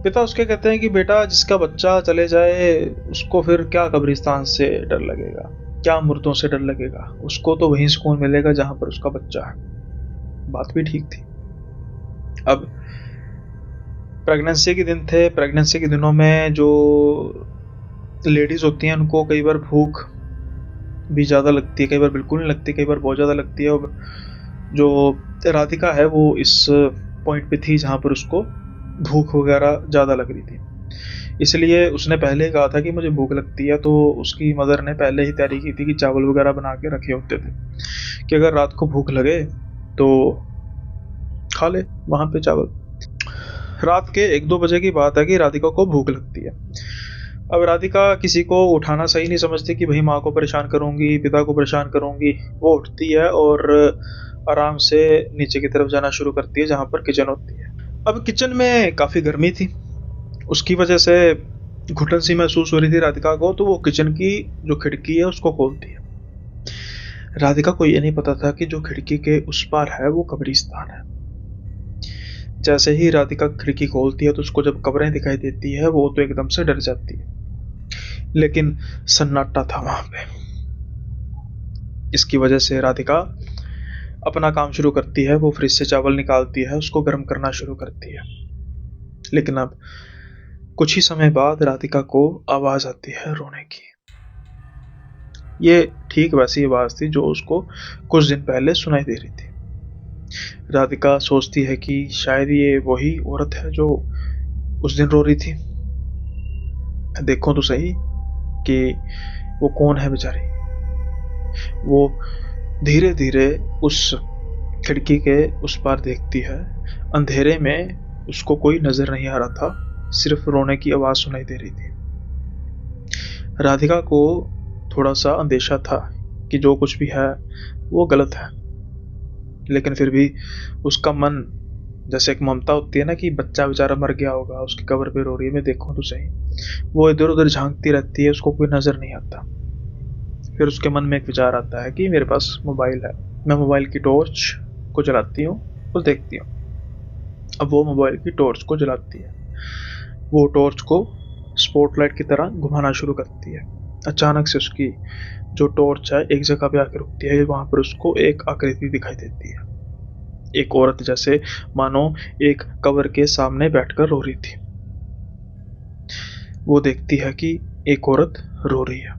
S1: पिता उसके कहते हैं कि बेटा, जिसका बच्चा चले जाए उसको फिर क्या कब्रिस्तान से डर लगेगा, क्या मुर्दों से डर लगेगा, उसको तो वहीं सुकून मिलेगा जहां पर उसका बच्चा है। बात भी ठीक थी। अब प्रेगनेंसी के दिन थे, प्रेगनेंसी के दिनों में जो लेडीज होती हैं उनको कई बार भूख भी ज़्यादा लगती है, कई बार बिल्कुल नहीं लगती, कई बार बहुत ज़्यादा लगती है। और जो राधिका है वो इस पॉइंट पे थी जहाँ पर उसको भूख वगैरह ज़्यादा लग रही थी, इसलिए उसने पहले ही कहा था कि मुझे भूख लगती है। तो उसकी मदर ने पहले ही तैयारी की थी कि चावल वगैरह बना के रखे होते थे कि अगर रात को भूख लगे तो खा ले वहाँ पे चावल। रात के 1-2 बजे की बात है कि राधिका को भूख लगती है। अब राधिका किसी को उठाना सही नहीं समझती कि भाई माँ को परेशान करूंगी, पिता को परेशान करूंगी। वो उठती है और आराम से नीचे की तरफ जाना शुरू करती है जहाँ पर किचन होती है। अब किचन में काफ़ी गर्मी थी, उसकी वजह से घुटन सी महसूस हो रही थी राधिका को, तो वो किचन की जो खिड़की है उसको खोलती है। राधिका को ये नहीं पता था कि जो खिड़की के उस पार है वो कब्रिस्तान है। जैसे ही राधिका खिड़की खोलती है तो उसको जब कब्रें दिखाई देती है वो तो एकदम से डर जाती है, लेकिन सन्नाटा था वहां पे। इसकी वजह से राधिका अपना काम शुरू करती है, वो फ्रिज से चावल निकालती है, उसको गर्म करना शुरू करती है। लेकिन अब कुछ ही समय बाद राधिका को आवाज आती है रोने की। ये ठीक वैसी आवाज थी जो उसको कुछ दिन पहले सुनाई दे रही थी। राधिका सोचती है कि शायद ये वही औरत है जो उस दिन रो रही थी। देखो तो सही कि वो कौन है बेचारी। वो धीरे धीरे उस खिड़की के उस पार देखती है। अंधेरे में उसको कोई नजर नहीं आ रहा था, सिर्फ रोने की आवाज सुनाई दे रही थी। राधिका को थोड़ा सा अंदेशा था कि जो कुछ भी है वो गलत है, लेकिन फिर भी उसका मन, जैसे एक ममता होती है ना कि बच्चा बेचारा मर गया होगा, उसकी कब्र पे रो रही है, मैं देखूं तो सही, वो इधर उधर झांकती रहती है, उसको कोई नजर नहीं आता। फिर उसके मन में एक विचार आता है कि मेरे पास मोबाइल है, मैं मोबाइल की टॉर्च को जलाती हूँ और देखती हूँ। अब वो मोबाइल की टॉर्च को जलाती है, वो टॉर्च को स्पॉटलाइट की तरह घुमाना शुरू करती है। अचानक से उसकी जो टॉर्च है एक जगह पे आकर रुकती है। वहां पर उसको एक आकृति दिखाई देती है, एक औरत, जैसे मानो एक कब्र के सामने बैठकर रो रही थी। वो देखती है कि एक औरत रो रही है।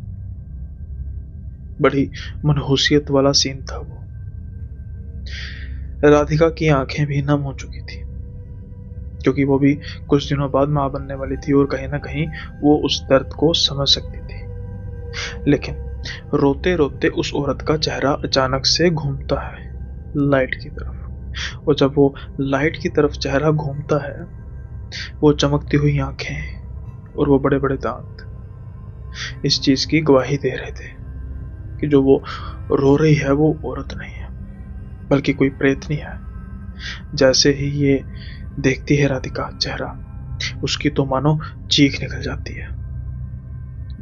S1: बड़ी मनहूसियत वाला सीन था वो। राधिका की आंखें भी नम हो चुकी थी, क्योंकि वो भी कुछ दिनों बाद मां बनने वाली थी और कहीं ना कहीं वो उस दर्द को समझ सकती थी। लेकिन रोते रोते उस औरत का चेहरा अचानक से घूमता है लाइट की तरफ, और जब वो लाइट की तरफ चेहरा घूमता है, वो चमकती हुई आंखें और वो बड़े बड़े दांत इस चीज की गवाही दे रहे थे कि जो वो रो रही है वो औरत नहीं है, बल्कि कोई प्रेतनी है। जैसे ही ये देखती है राधिका चेहरा, उसकी तो मानो चीख निकल जाती है।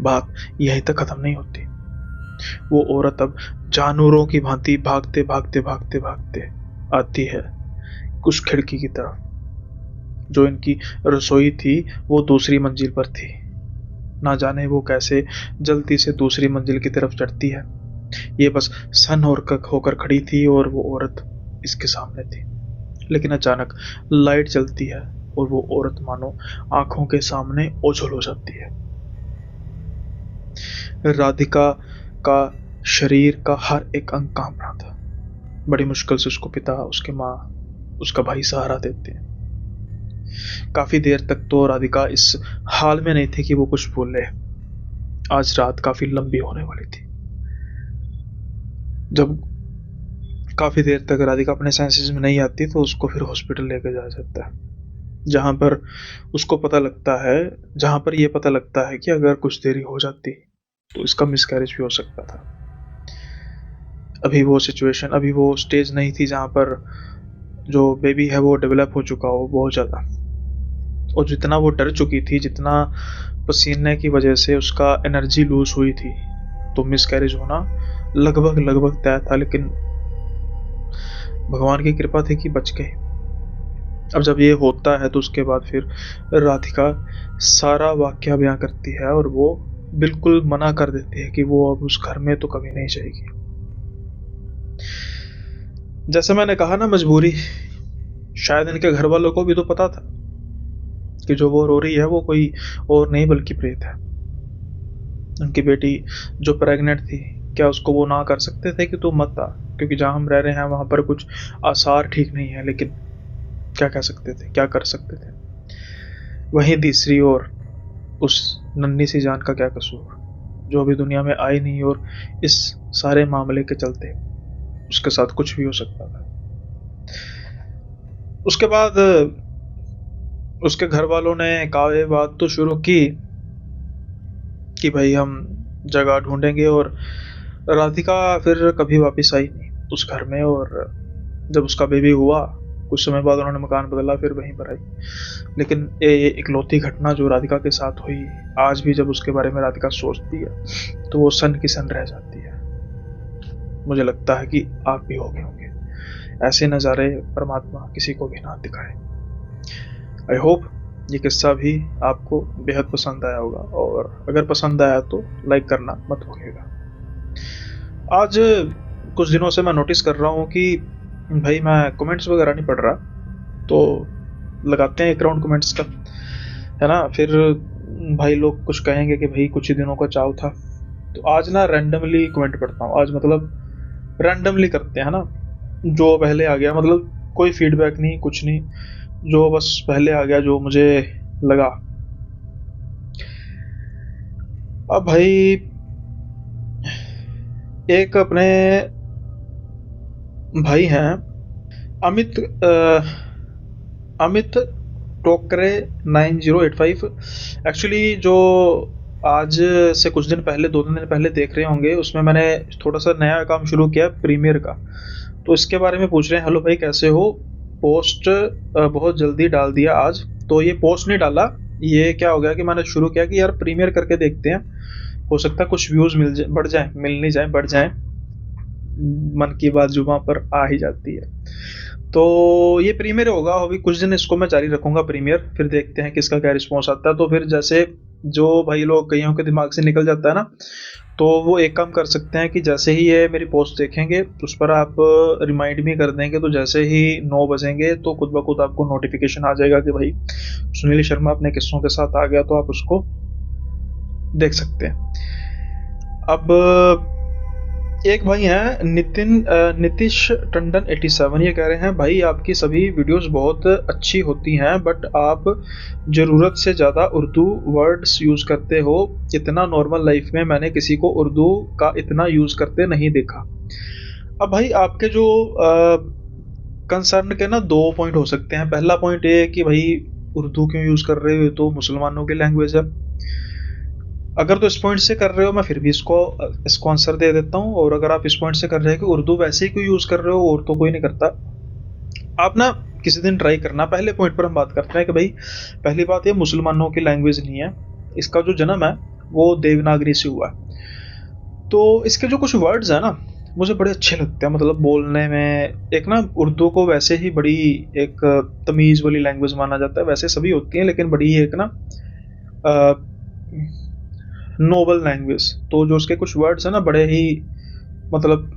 S1: बात यहीं तक खत्म नहीं होती। वो औरत अब जानवरों की भांति भागते भागते भागते भागते आती है उस खिड़की की तरफ। जो इनकी रसोई थी वो दूसरी मंजिल पर थी। ना जाने वो कैसे जल्दी से दूसरी मंजिल की तरफ चढ़ती है। ये बस सन होकर खड़ी थी और वो औरत इसके सामने थी। लेकिन अचानक लाइट जलती है और वो औरत मानो आंखों के सामने ओझल हो जाती है। राधिका का शरीर का हर एक अंग कांप रहा था। बड़ी मुश्किल से उसको पिता, उसके माँ, उसका भाई सहारा देते हैं। काफी देर तक तो राधिका इस हाल में नहीं थी कि वो कुछ बोले। आज रात काफी लंबी होने वाली थी। जब काफी देर तक राधिका अपने सेंसेस में नहीं आती तो उसको फिर हॉस्पिटल लेकर जाया जाता है, जहां पर ये पता लगता है कि अगर कुछ देरी हो जाती तो इसका मिसकैरेज भी हो सकता था। अभी वो स्टेज नहीं थी जहां पर जो बेबी है वो डेवलप हो चुका हो बहुत ज्यादा, और जितना वो डर चुकी थी, जितना पसीने की वजह से उसका एनर्जी लूज हुई थी, तो मिसकैरेज होना लगभग तय था। लेकिन भगवान की कृपा थी कि बच गई। अब जब ये होता है तो उसके बाद फिर राधिका सारा वाक्या बयां करती है और वो बिल्कुल मना कर देती है कि वो अब उस घर में तो कभी नहीं जाएगी। जैसे मैंने कहा ना, मजबूरी। शायद इनके घर वालों को भी तो पता था कि जो वो रो रही है वो कोई और नहीं बल्कि प्रेत है। उनकी बेटी जो प्रेग्नेंट थी, क्या उसको वो ना कर सकते थे कि तू मत आ, क्योंकि जहां हम रह रहे हैं वहां पर कुछ आसार ठीक नहीं है। लेकिन क्या कह सकते थे, क्या कर सकते थे। वहीं दूसरी ओर उस नन्ही सी जान का क्या कसूर, जो अभी दुनिया में आई नहीं, और इस सारे मामले के चलते उसके साथ कुछ भी हो सकता था। उसके बाद उसके घर वालों ने ये बात तो शुरू की कि भाई हम जगह ढूंढेंगे, और राधिका फिर कभी वापस आई नहीं उस घर में। और जब उसका बेबी हुआ, कुछ समय बाद उन्होंने मकान बदला, फिर वहीं पर आई। लेकिन ये इकलौती घटना जो राधिका के साथ हुई, आज भी जब उसके बारे में राधिका सोचती है तो वो सन की सन रह जाती है। मुझे लगता है कि आप भी हो गए होंगे। ऐसे नज़ारे परमात्मा किसी को भी ना दिखाए। आई होप ये किस्सा भी आपको बेहद पसंद आया होगा, और अगर पसंद आया तो लाइक करना मत भूलिएगा। आज कुछ दिनों से मैं नोटिस कर रहा हूँ कि भाई मैं कमेंट्स वगैरह नहीं पढ़ रहा, तो लगाते हैं एक राउंड कमेंट्स का। है ना। फिर भाई लोग कुछ कहेंगे कि भाई कुछ ही दिनों का चाव था। तो आज ना रैंडमली कमेंट पढ़ता हूँ, आज मतलब रैंडमली करते हैं ना, जो पहले आ गया, मतलब कोई फीडबैक नहीं कुछ नहीं, जो बस पहले आ गया जो मुझे लगा। अब भाई एक अपने भाई हैं अमित अमित टोकरे 9085। एक्चुअली जो आज से कुछ दिन पहले, 2 3 दिन पहले देख रहे होंगे, उसमें मैंने थोड़ा सा नया काम शुरू किया प्रीमियर का। तो इसके बारे में पूछ रहे हैं, हेलो भाई कैसे हो, पोस्ट बहुत जल्दी डाल दिया आज। तो ये पोस्ट नहीं डाला, ये क्या हो गया कि मैंने शुरू किया कि यार प्रीमियर करके देखते हैं, हो सकता है कुछ व्यूज मिल जाए, बढ़ जाए, मिल नहीं जाए बढ़ जाए। मन की बात जुबां पर आ ही जाती है। तो ये प्रीमियर होगा, अभी कुछ दिन इसको मैं जारी रखूंगा प्रीमियर, फिर देखते हैं किसका क्या रिस्पॉन्स आता है। तो फिर जैसे जो भाई लोग कईयों के दिमाग से निकल जाता है ना, तो वो एक काम कर सकते हैं कि जैसे ही ये मेरी पोस्ट देखेंगे उस पर आप रिमाइंड भी कर देंगे, तो जैसे ही 9 बजेंगे तो खुद ब खुद आपको नोटिफिकेशन आ जाएगा कि भाई सुनील शर्मा अपने किस्सों के साथ आ गया, तो आप उसको देख सकते हैं। अब एक भाई हैं नीतीश टंडन 87, ये कह रहे हैं भाई आपकी सभी वीडियोस बहुत अच्छी होती हैं, बट आप ज़रूरत से ज़्यादा उर्दू वर्ड्स यूज़ करते हो। इतना नॉर्मल लाइफ में मैंने किसी को उर्दू का इतना यूज़ करते नहीं देखा। अब भाई आपके जो कंसर्न के ना 2 पॉइंट हो सकते हैं। पहला पॉइंट ये है कि भाई उर्दू क्यों यूज़ कर रहे हो, तो मुसलमानों की लैंग्वेज है। अगर तो इस पॉइंट से कर रहे हो, मैं फिर भी इसको आंसर दे देता हूँ। और अगर आप इस पॉइंट से कर रहे हो कि उर्दू वैसे ही क्यों यूज़ कर रहे हो और तो कोई नहीं करता, आप ना किसी दिन ट्राई करना। पहले पॉइंट पर हम बात करते हैं कि भाई पहली बात, ये मुसलमानों की लैंग्वेज नहीं है, इसका जो जन्म है वो देवनागरी से हुआ है। तो इसके जो कुछ वर्ड्स हैं ना, मुझे बड़े अच्छे लगते हैं, मतलब बोलने में। एक ना उर्दू को वैसे ही बड़ी एक तमीज़ वाली लैंग्वेज माना जाता है, वैसे सभी होती हैं लेकिन बड़ी एक ना नोबल लैंग्वेज। तो जो उसके कुछ वर्ड्स हैं ना, बड़े ही मतलब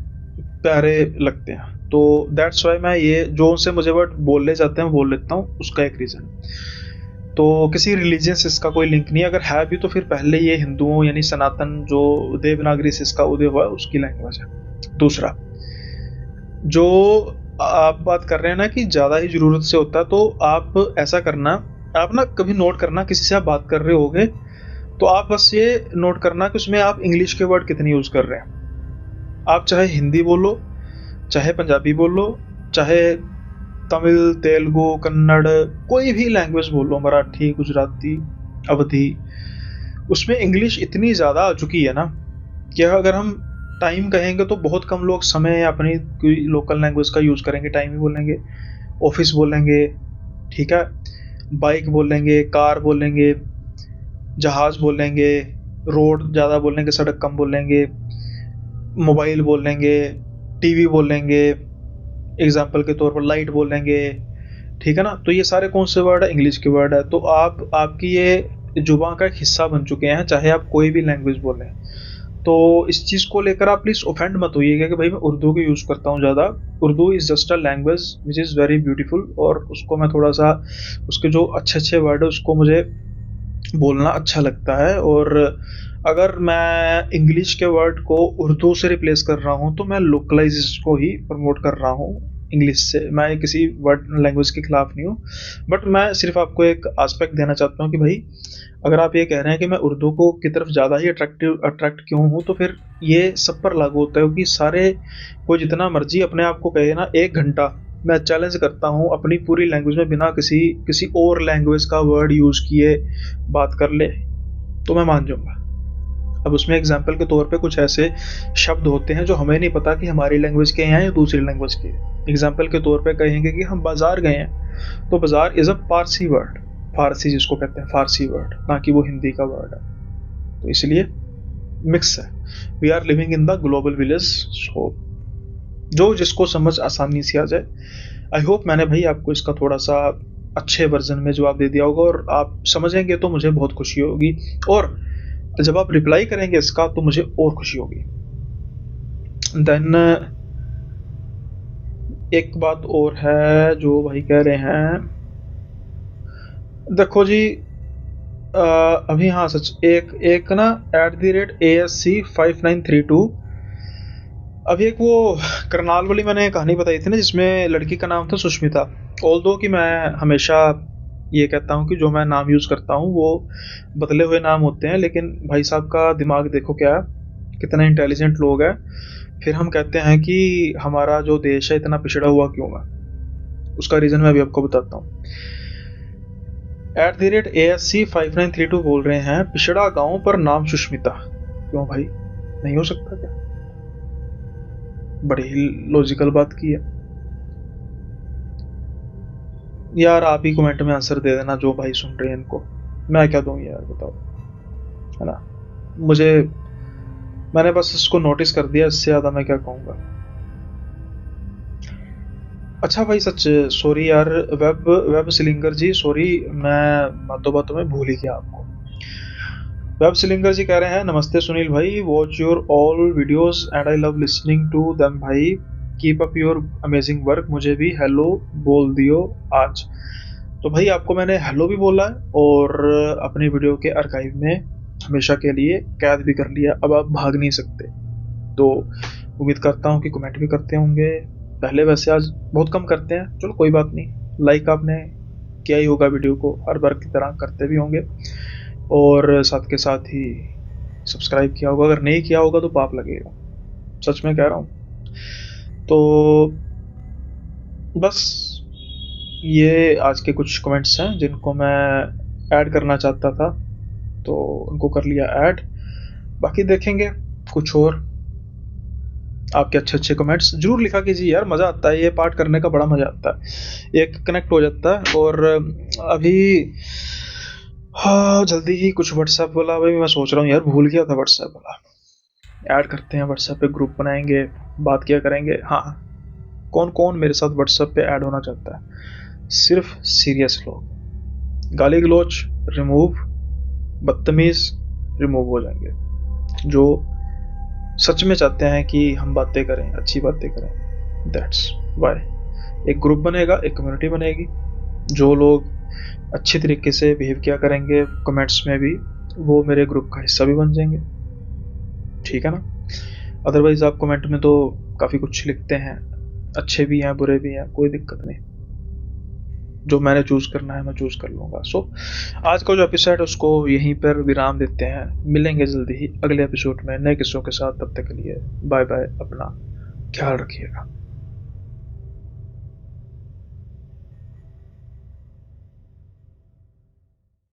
S1: प्यारे लगते हैं। तो दैट्स वाई मैं ये जो उनसे मुझे वर्ड बोलने जाते हैं बोल लेता हूँ, उसका एक रीज़न। तो किसी रिलीजन से इसका कोई लिंक नहीं है, अगर है भी तो फिर पहले ये हिंदुओं यानी सनातन जो देवनागरी से इसका उदय हुआ है उसकी लैंग्वेज है। दूसरा, जो आप बात कर रहे हैं ना कि ज़्यादा ही ज़रूरत से होता है, तो आप ऐसा करना, आप ना कभी नोट करना, किसी से आप बात कर रहे होगे तो आप बस ये नोट करना कि उसमें आप इंग्लिश के वर्ड कितने यूज़ कर रहे हैं। आप चाहे हिंदी बोलो, चाहे पंजाबी बोलो, चाहे तमिल, तेलुगु, कन्नड़, कोई भी लैंग्वेज बोलो, मराठी, गुजराती, अवधी, उसमें इंग्लिश इतनी ज़्यादा आ चुकी है ना कि अगर हम टाइम कहेंगे तो बहुत कम लोग समय या अपनी कोई लोकल लैंग्वेज का यूज़ करेंगे, टाइम ही बोलेंगे। ऑफिस बोलेंगे, ठीक है, बाइक बोलेंगे, कार बोलेंगे, जहाज़ बोलेंगे, रोड ज़्यादा बोलेंगे, सड़क कम बोलेंगे, मोबाइल बोलेंगे, टीवी बोलेंगे, एग्जाम्पल के तौर पर लाइट बोलेंगे, ठीक है ना। तो ये सारे कौन से वर्ड है, इंग्लिश के वर्ड है। तो आप आपकी ये जुबान का एक हिस्सा बन चुके हैं, चाहे आप कोई भी लैंग्वेज बोलें। तो इस चीज़ को लेकर आप प्लीज़ ऑफेंड मत होइएगा कि भाई मैं उर्दू को यूज़ करता हूँ ज़्यादा। Urdu is just a language which is very beautiful, और उसको मैं थोड़ा सा, उसके जो अच्छे अच्छे वर्ड है उसको मुझे बोलना अच्छा लगता है। और अगर मैं इंग्लिश के वर्ड को उर्दू से रिप्लेस कर रहा हूँ तो मैं लोकलाइजेशन को ही प्रमोट कर रहा हूँ इंग्लिश से। मैं किसी वर्ड लैंग्वेज के खिलाफ नहीं हूँ, बट मैं सिर्फ आपको एक आस्पेक्ट देना चाहता हूँ कि भाई अगर आप ये कह रहे हैं कि मैं उर्दू को की तरफ ज़्यादा ही अट्रैक्ट क्यों हूँ, तो फिर ये सब पर लागू होता है। क्योंकि सारे, कोई जितना मर्जी अपने आप को कहे ना, 1 घंटा मैं चैलेंज करता हूँ अपनी पूरी लैंग्वेज में बिना किसी किसी और लैंग्वेज का वर्ड यूज़ किए बात कर ले तो मैं मान जाऊँगा। अब उसमें एग्जाम्पल के तौर पे कुछ ऐसे शब्द होते हैं जो हमें नहीं पता कि हमारी लैंग्वेज के हैं या दूसरी लैंग्वेज के। एग्जाम्पल के तौर पे कहेंगे कि हम बाजार गए हैं, तो बाजार इज़ अ पारसी वर्ड, फारसी जिसको कहते हैं, फारसी वर्ड, ना कि वो हिंदी का वर्ड है। तो इसलिए मिक्स है। We are living in the global village. So जो जिसको समझ आसानी से आ जाए। आई होप मैंने भाई आपको इसका थोड़ा सा अच्छे वर्जन में जवाब दे दिया होगा, और आप समझेंगे तो मुझे बहुत खुशी होगी, और जब आप रिप्लाई करेंगे इसका तो मुझे और खुशी होगी। देन एक बात और है जो भाई कह रहे हैं, देखो जी, अभी हाँ सच, एक एक ना @ASC5932। अभी एक वो करनाल वाली मैंने कहानी बताई थी ना, जिसमें लड़की का नाम था सुष्मिता। ऑल्दो कि मैं हमेशा ये कहता हूँ कि जो मैं नाम यूज़ करता हूँ वो बदले हुए नाम होते हैं, लेकिन भाई साहब का दिमाग देखो क्या है, कितना इंटेलिजेंट लोग हैं। फिर हम कहते हैं कि हमारा जो देश है इतना पिछड़ा हुआ क्यों है। उसका रीज़न मैं अभी आपको बताता हूँ। @ASC5932 बोल रहे हैं, पिछड़ा गांव पर नाम सुष्मिता। क्यों भाई, नहीं हो सकता क्या? बड़ी ही लॉजिकल बात की है यार। आप ही कमेंट में आंसर दे देना जो भाई सुन रहे हैं इनको। मैं क्या दूं यार, बताओ, है ना। मुझे, मैंने बस इसको नोटिस कर दिया, इससे ज़्यादा मैं क्या कहूँगा। अच्छा भाई सच सॉरी यार, वेब वेब सिलिंगर जी सॉरी, मैं बातों बातों में भूल ही गया आपको। वेब सिलिंगर जी कह रहे हैं, नमस्ते सुनील भाई, watch your all videos and I love listening to them भाई, keep up your amazing work, मुझे भी हेलो बोल दियो आज। तो भाई आपको मैंने हेलो भी बोला है और अपनी वीडियो के आर्काइव में हमेशा के लिए कैद भी कर लिया, अब आप भाग नहीं सकते। तो उम्मीद करता हूँ कि कमेंट भी करते होंगे। पहले वैसे आज बहुत कम करते हैं, चलो कोई बात नहीं। लाइक आपने किया ही होगा, वीडियो को हर बार की तरह करते भी होंगे, और साथ के साथ ही सब्सक्राइब किया होगा। अगर नहीं किया होगा तो पाप लगेगा, सच में कह रहा हूँ। तो बस ये आज के कुछ कमेंट्स हैं जिनको मैं ऐड करना चाहता था, तो उनको कर लिया ऐड। बाकी देखेंगे कुछ और। आपके अच्छे अच्छे कमेंट्स जरूर लिखा कीजिए यार, मज़ा आता है ये पार्ट करने का, बड़ा मज़ा आता है, एक कनेक्ट हो जाता है। और अभी हाँ जल्दी ही कुछ व्हाट्सएप वाला भाई मैं सोच रहा हूँ यार, भूल गया था व्हाट्सएप वाला। ऐड करते हैं, व्हाट्सएप पे ग्रुप बनाएंगे, बात किया करेंगे। हाँ, कौन कौन मेरे साथ व्हाट्सएप पे ऐड होना चाहता है? सिर्फ सीरियस लोग। गाली गलोच रिमूव, बदतमीज रिमूव हो जाएंगे। जो सच में चाहते हैं कि हम बातें करें, अच्छी बातें करें, दैट्स वाई एक ग्रुप बनेगा, एक कम्युनिटी बनेगी। जो लोग अच्छे तरीके से बिहेव किया करेंगे कमेंट्स में भी, वो मेरे ग्रुप का हिस्सा भी बन जाएंगे, ठीक है ना। अदरवाइज आप कमेंट में तो काफ़ी कुछ लिखते हैं, अच्छे भी हैं बुरे भी हैं, कोई दिक्कत नहीं। जो मैंने चूज़ करना है मैं चूज़ कर लूँगा। सो आज का जो एपिसोड है उसको यहीं पर विराम देते हैं। मिलेंगे जल्दी ही अगले एपिसोड में नए किस्सों के साथ। तब तक के लिए बाय बाय, अपना ख्याल रखिएगा।